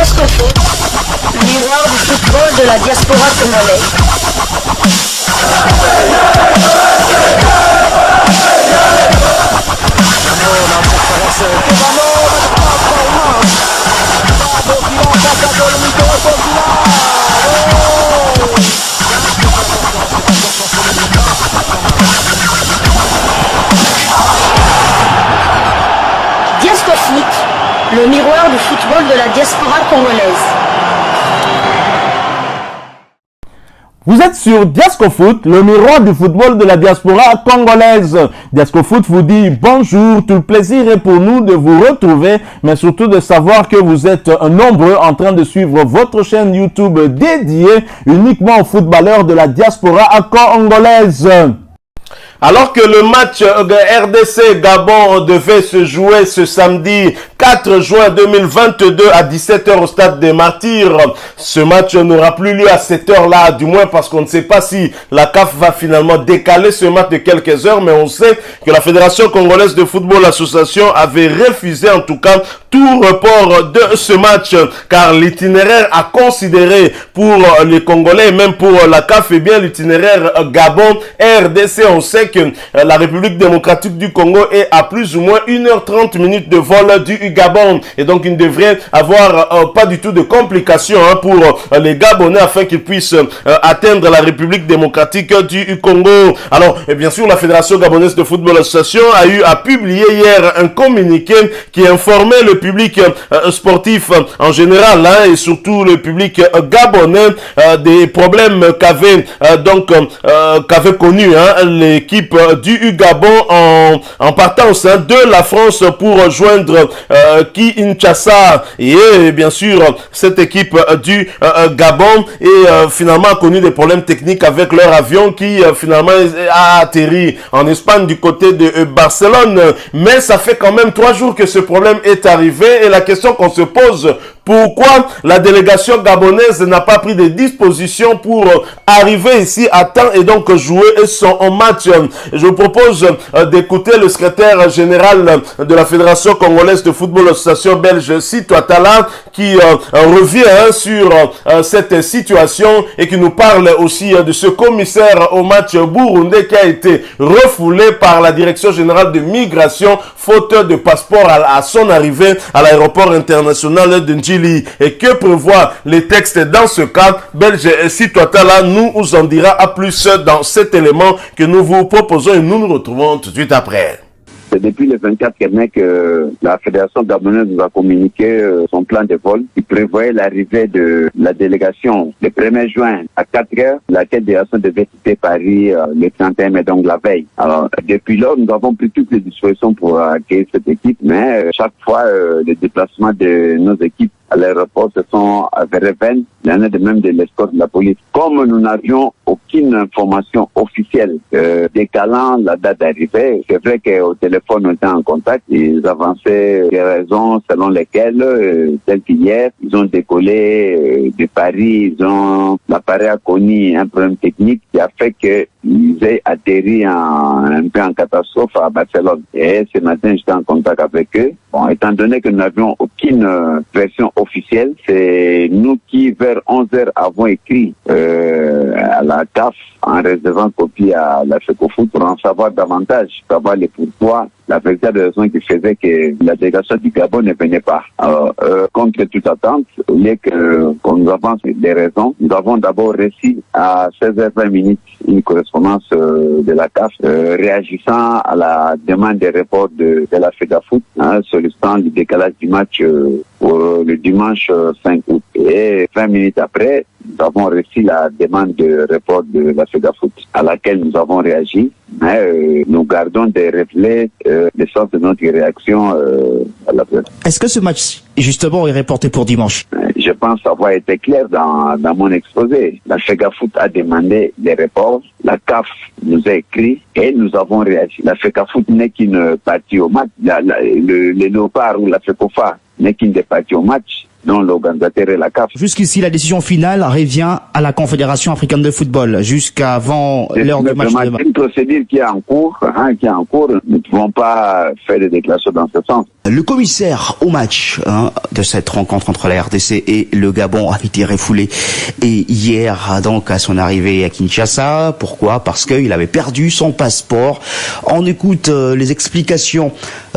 Diasco Foot, miroir du football de la diaspora congolaise. Diasco Foot, le miroir du football de la diaspora congolaise. Vous êtes sur Diasco Foot, le miroir du football de la diaspora congolaise. Diasco Foot vous dit bonjour, tout le plaisir est pour nous de vous retrouver, mais surtout de savoir que vous êtes nombreux en train de suivre votre chaîne YouTube dédiée uniquement aux footballeurs de la diaspora congolaise. Alors que le match RDC Gabon devait se jouer ce samedi 4 juin 2022 à 17h au stade des Martyrs, ce match n'aura plus lieu à cette heure-là, du moins parce qu'on ne sait pas si la CAF va finalement décaler ce match de quelques heures, mais on sait que la Fédération Congolaise de Football Association avait refusé en tout cas tout report de ce match, car l'itinéraire à considérer pour les Congolais et même pour la CAF est bien l'itinéraire Gabon-RDC. On sait que la République démocratique du Congo est à plus ou moins 1h30 de vol du Gabon, et donc il ne devrait avoir pas du tout de complications pour les Gabonais afin qu'ils puissent atteindre la République démocratique du Congo. Alors bien sûr, la Fédération gabonaise de football association a eu à publier hier un communiqué qui informait le public sportif en général et surtout le public gabonais des problèmes qu'avait connu l'équipe du Gabon en partance de la France pour rejoindre Kinshasa. Et bien sûr, cette équipe du Gabon est finalement connu des problèmes techniques avec leur avion qui finalement a atterri en Espagne du côté de Barcelone. Mais ça fait quand même 3 jours que ce problème est arrivé, et la question qu'on se pose: pourquoi la délégation gabonaise n'a pas pris de dispositions pour arriver ici à temps et donc jouer son match? Je vous propose d'écouter le secrétaire général de la Fédération congolaise de football association belge, Sito Atala, qui revient sur cette situation et qui nous parle aussi de ce commissaire au match burundais qui a été refoulé par la direction générale de migration faute de passeport à son arrivée à l'aéroport international de Njili. Et que prévoient les textes dans ce cas? Belge Sito Atala nous en dira à plus dans cet élément que nous vous proposons, et nous nous retrouvons tout de suite après. C'est depuis le 24 mai que la Fédération gabonaise nous a communiqué son plan de vol qui prévoyait l'arrivée de la délégation le 1er juin à 4h, laquelle délégation devait quitter Paris le 31 mai, donc la veille. Alors, depuis là, nous avons pris toutes les dispositions pour accueillir cette équipe, mais chaque fois, les déplacements de nos équipes à l'aéroport se sont avérés vaines. Il y en a de même de l'escorte de la police. Comme nous n'avions aucune information officielle décalant la date d'arrivée, c'est vrai qu'au téléphone, on était en contact. Ils avançaient des raisons selon lesquelles, telles qu'hier, ils ont décollé de Paris. L'appareil a connu un problème technique qui a fait qu'ils aient atterri un peu en catastrophe à Barcelone. Et ce matin, j'étais en contact avec eux. Bon, étant donné que nous n'avions aucune version officielle, c'est nous qui, vers 11h, avons écrit à la CAF en réservant copie à la FECOFOOT pour en savoir davantage, savoir les pourquoi, la véritable raison qui faisait que la délégation du Gabon ne venait pas. Alors, contre toute attente, au lieu qu'on nous avance des raisons, nous avons d'abord reçu à 16h20 une correspondance de la CAF réagissant à la demande de report de la FEDAFOOT, sollicitant le décalage du match pour le dimanche 5 août. Et 20 minutes après, nous avons reçu la demande de report de la FEDAFOOT, à laquelle nous avons réagi, mais nous gardons des reflets de sorte de notre réaction à la presse. Est-ce que ce match, justement, est reporté pour dimanche? Je pense avoir été clair dans mon exposé. La FEDAFOOT a demandé des reports, la CAF nous a écrit et nous avons réagi. La FEDAFOOT n'est qu'une partie au match. Le Léopard ou la FECOFA n'est qu'une des parties au match. dont l'organisateur est la CAF. Jusqu'ici, la décision finale revient à la Confédération africaine de football, jusqu'avant l'heure du match de demain. C'est une procédure qui est en cours, Nous ne pouvons pas faire des déclarations dans ce sens. Le commissaire au match de cette rencontre entre la RDC et le Gabon a été refoulé et hier, donc, à son arrivée à Kinshasa. Pourquoi? Parce qu'il avait perdu son passeport. On écoute les explications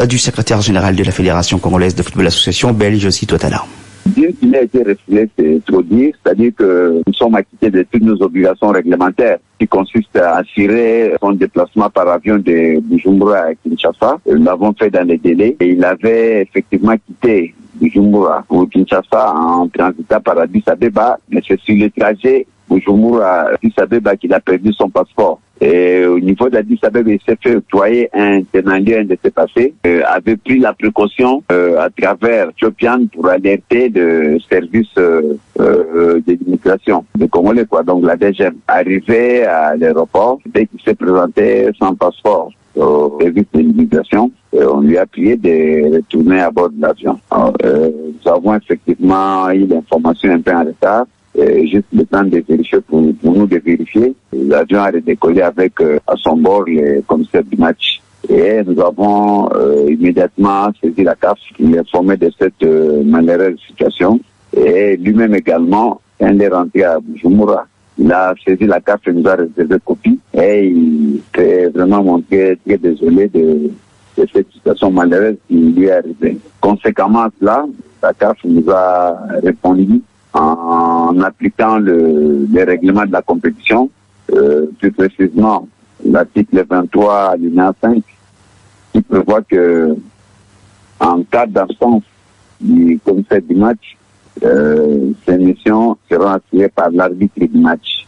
du secrétaire général de la Fédération congolaise de football, l'association belge Citotala. Dire qu'il a été refoulé, c'est trop dire, c'est-à-dire que nous sommes acquittés de toutes nos obligations réglementaires qui consistent à assurer son déplacement par avion de Bujumbura à Kinshasa. Nous l'avons fait dans les délais et il avait effectivement quitté Bujumbura pour Kinshasa en transitant par Addis Abeba, mais c'est sur le trajet Bujumbura à Addis Abeba qu'il a perdu son passeport. Et au niveau d'Addis Abeba, il s'est fait octroyer un témoignage de ses passés, avait pris la précaution à travers Tchopian pour alerter le service de l'immigration de Congolais, donc la DGM. Arrivé à l'aéroport, dès qu'il s'est présenté sans passeport au service de l'immigration, on lui a prié de retourner à bord de l'avion. Nous avons effectivement eu l'information un peu en retard. Juste le temps de vérifier pour nous de vérifier. L'avion a redécollé avec à son bord le commissaire du match. Et nous avons immédiatement saisi la CAF qui l'informait de cette malheureuse situation. Et lui-même également, quand il est rentré à Bujumbura, il a saisi la CAF et nous a réservé copie. Et il s'est vraiment montré très désolé de cette situation malheureuse qui lui est arrivée. Conséquemment à cela, la CAF nous a répondu en appliquant les règlements de la compétition, plus précisément l'article 23 alinéa 5 qui prévoit que en cas d'absence du commissaire du match, ces missions seront assurées par l'arbitre du match.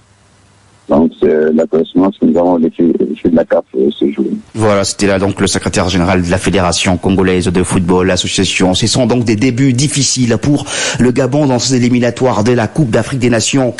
Donc, c'est la correspondance que nous avons laissée de la CAF ce jour. Voilà, c'était là donc le secrétaire général de la Fédération congolaise de football, l'association. Ce sont donc des débuts difficiles pour le Gabon dans ces éliminatoires de la Coupe d'Afrique des Nations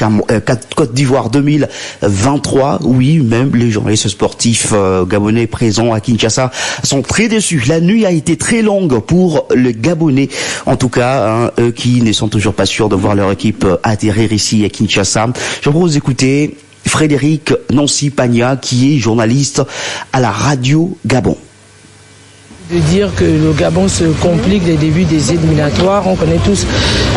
Côte d'Ivoire 2023. Oui, même les journalistes sportifs gabonais présents à Kinshasa sont très déçus. La nuit a été très longue pour les Gabonais, en tout cas, eux qui ne sont toujours pas sûrs de voir leur équipe atterrir ici à Kinshasa. Je vous propose d'écouter Frédéric Nancy Pagna, qui est journaliste à la radio Gabon. De dire que le Gabon se complique les débuts des éliminatoires. On connaît tous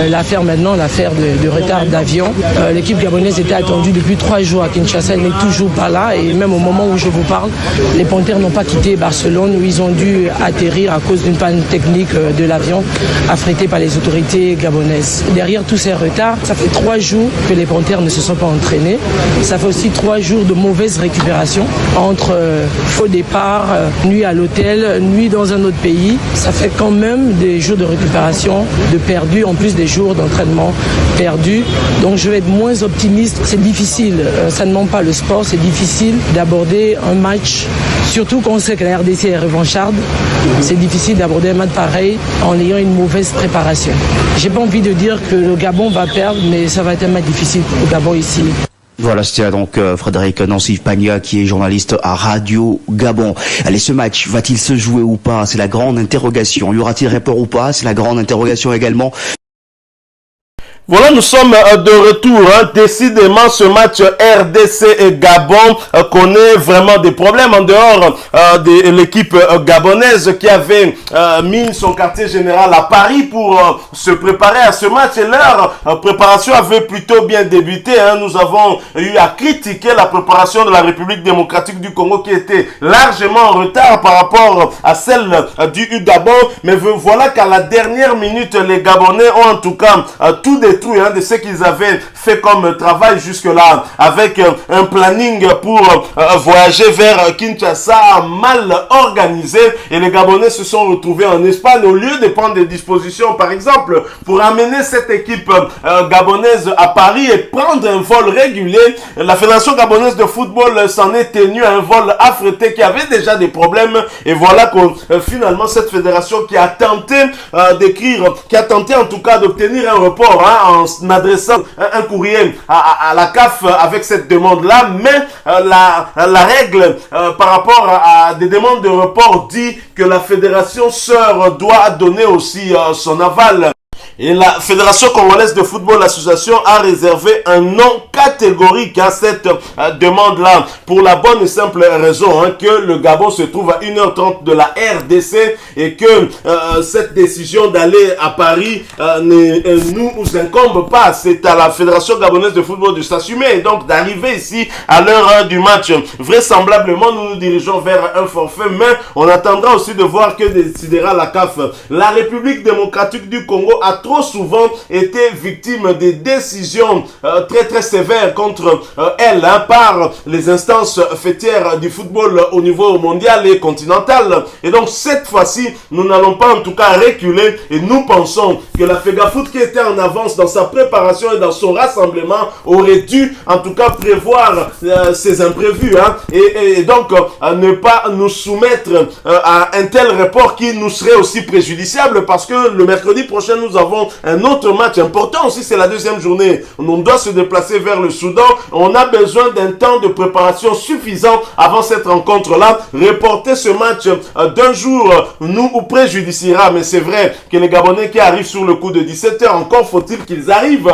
l'affaire de retard d'avion. L'équipe gabonaise était attendue depuis 3 jours à Kinshasa. Elle n'est toujours pas là. Et même au moment où je vous parle, les Panthères n'ont pas quitté Barcelone, où ils ont dû atterrir à cause d'une panne technique de l'avion affrété par les autorités gabonaises. Derrière tous ces retards, ça fait 3 jours que les Panthères ne se sont pas entraînés. Ça fait aussi 3 jours de mauvaise récupération entre faux départ, nuit à l'hôtel, nuit dans un autre pays. Ça fait quand même des jours de récupération de perdus, en plus des jours d'entraînement perdus. Donc je vais être moins optimiste. C'est difficile, ça ne ment pas le sport, c'est difficile d'aborder un match, surtout quand on sait que la RDC est revancharde. C'est difficile d'aborder un match pareil en ayant une mauvaise préparation. J'ai pas envie de dire que le Gabon va perdre, mais ça va être un match difficile pour le Gabon ici. Voilà, c'était donc Frédéric Nancy Pagna, qui est journaliste à Radio Gabon. Allez, ce match va-t-il se jouer ou pas? C'est la grande interrogation. Y aura-t-il report ou pas? C'est la grande interrogation également. Voilà, nous sommes de retour. Décidément, ce match RDC et Gabon connaît vraiment des problèmes en dehors de l'équipe gabonaise qui avait mis son quartier général à Paris pour se préparer à ce match. Et leur préparation avait plutôt bien débuté. Nous avons eu à critiquer la préparation de la République démocratique du Congo qui était largement en retard par rapport à celle du Gabon. Mais voilà qu'à la dernière minute, les Gabonais ont en tout cas tout détruit de ce qu'ils avaient fait comme travail jusque-là, avec un planning pour voyager vers Kinshasa mal organisé, et les Gabonais se sont retrouvés en Espagne au lieu de prendre des dispositions, par exemple, pour amener cette équipe gabonaise à Paris et prendre un vol régulier. La Fédération gabonaise de football s'en est tenue à un vol affrété qui avait déjà des problèmes, et voilà que finalement cette fédération qui a tenté qui a tenté en tout cas d'obtenir un report en adressant un courrier à la CAF avec cette demande-là, mais la règle par rapport à des demandes de report dit que la fédération sœur doit donner aussi son aval. Et la Fédération congolaise de football, l'association, a réservé un non catégorique à cette demande-là, pour la bonne et simple raison que le Gabon se trouve à 1h30 de la RDC et que cette décision d'aller à Paris ne nous incombe pas. C'est à la Fédération gabonaise de football de s'assumer et donc d'arriver ici à l'heure du match. Vraisemblablement, nous nous dirigeons vers un forfait, mais on attendra aussi de voir que décidera la CAF. La République démocratique du Congo a trop souvent été victime des décisions très sévères contre elle par les instances fêtières du football au niveau mondial et continental. Et donc cette fois-ci, nous n'allons pas en tout cas reculer et nous pensons que la FEGAFOOT, qui était en avance dans sa préparation et dans son rassemblement, aurait dû en tout cas prévoir ces imprévus et donc ne pas nous soumettre à un tel report qui nous serait aussi préjudiciable, parce que le mercredi prochain nous avons un autre match important aussi, c'est la deuxième journée. On doit se déplacer vers le Soudan. On a besoin d'un temps de préparation suffisant avant cette rencontre-là. Reporter ce match d'un jour nous préjudiciera, mais c'est vrai que les Gabonais qui arrivent sur le coup de 17h, encore faut-il qu'ils arrivent,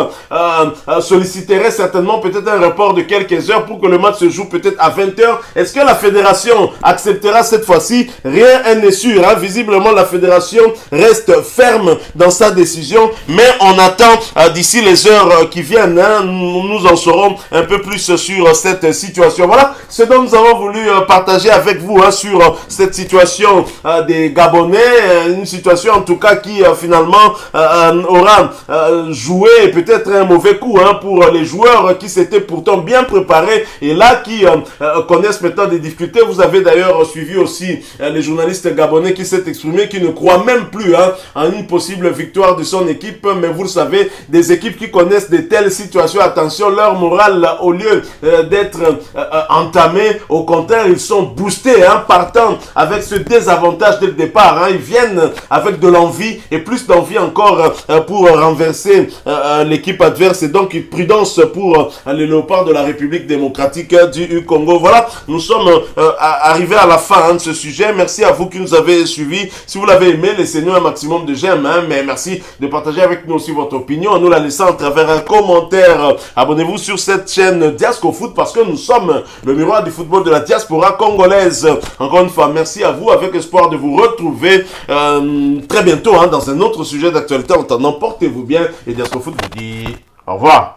solliciteraient certainement peut-être un report de quelques heures pour que le match se joue peut-être à 20h. Est-ce que la fédération acceptera cette fois-ci? Rien n'est sûr. Visiblement, la fédération reste ferme dans sa décision, mais on attend d'ici les heures qui viennent. Nous en saurons un peu plus sur cette situation. Voilà ce dont nous avons voulu partager avec vous sur cette situation des Gabonais. Une situation en tout cas qui finalement aura joué peut-être un mauvais coup pour les joueurs qui s'étaient pourtant bien préparés et là qui connaissent maintenant des difficultés. Vous avez d'ailleurs suivi aussi les journalistes gabonais qui s'est exprimé, qui ne croient même plus en une possible victoire de son équipe. Mais vous le savez, des équipes qui connaissent de telles situations, attention, leur morale, au lieu d'être entamée, au contraire, ils sont boostés, partant avec ce désavantage dès le départ. Ils viennent avec de l'envie et plus d'envie encore pour renverser l'équipe adverse. Et donc, prudence pour les léopards de la République démocratique du Congo. Voilà, nous sommes arrivés à la fin de ce sujet. Merci à vous qui nous avez suivis. Si vous l'avez aimé, laissez-nous un maximum de j'aime, mais merci de partager avec nous aussi votre opinion en nous la laissant à travers un commentaire. Abonnez-vous sur cette chaîne Diasco Foot parce que nous sommes le miroir du football de la diaspora congolaise. Encore une fois, merci à vous, avec espoir de vous retrouver très bientôt dans un autre sujet d'actualité. En attendant, portez-vous bien et Diasco Foot vous dit au revoir.